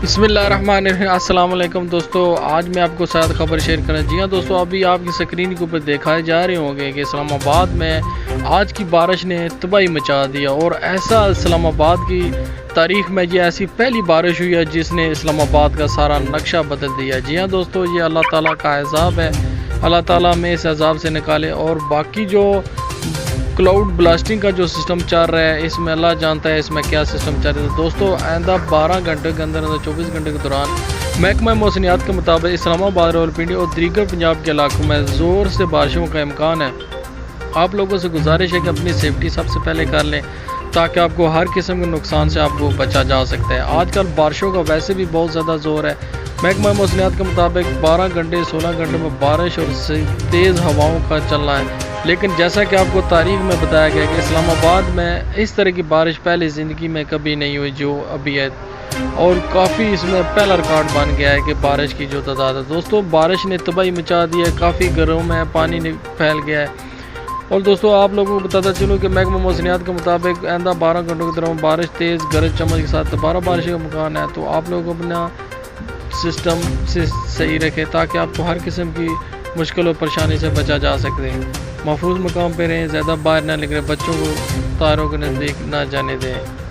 बिस्मिल्लाहिर्रहमानिर्रहीम। अस्सलाम वालेकुम दोस्तों, आज मैं आपको साथ खबर शेयर करना। जी हाँ दोस्तों, अभी आपकी स्क्रीन के ऊपर दिखाए जा रहे होंगे कि इस्लामाबाद में आज की बारिश ने तबाही मचा दिया और ऐसा इस्लामाबाद की तारीख में ये ऐसी पहली बारिश हुई है जिसने इस्लामाबाद का सारा नक्शा बदल दिया। जी हाँ दोस्तों, ये अल्लाह ताला का एज़ाब है। अल्लाह ताला हमें इस एज़ाब से निकाले। और बाकी जो क्लाउड ब्लास्टिंग का जो सिस्टम चल रहा है, इसमें अल्लाह जानता है इसमें क्या सिस्टम चल रहा है। दोस्तों आइंदा 12 घंटे के अंदर 24 घंटे के दौरान महकमा मौसमियात के मुताबिक इस्लामाबाद, रावलपिंडी और दीगर पंजाब के इलाकों में ज़ोर से बारिशों का इम्कान है। आप लोगों से गुजारिश है कि अपनी सेफ्टी सबसे पहले कर लें ताकि आपको हर किस्म के नुकसान से आपको बचा जा सकता है। आजकल बारिशों का वैसे भी बहुत ज़्यादा ज़ोर है। महकमा मौसमियात के मुताबिक 12 घंटे 16 घंटे में बारिश और तेज़ हवाओं का चलना है। लेकिन जैसा कि आपको तारीख में बताया गया कि इस्लामाबाद में इस तरह की बारिश पहले ज़िंदगी में कभी नहीं हुई जो अभी है, और काफ़ी इसमें पहला रिकॉर्ड बन गया है कि बारिश की जो तादाद है। दोस्तों बारिश ने तबाही मचा दी है, काफ़ी घरों में पानी फैल गया है। और दोस्तों आप लोगों को बताता चलूँ कि महकमा मौसमियात के मुताबिक आइंदा 12 घंटों के दौरान बारिश तेज़ गरज चमक के साथ दोबारा बारिश का इम्कान है। तो आप लोग अपना सिस्टम से सही रखें ताकि आपको हर किस्म की मुश्किल और परेशानी से बचा जा सकते हैं। महफूज मकाम पर रहें, ज़्यादा बाहर ना निकलें, बच्चों को तारों के नज़दीक ना जाने दें।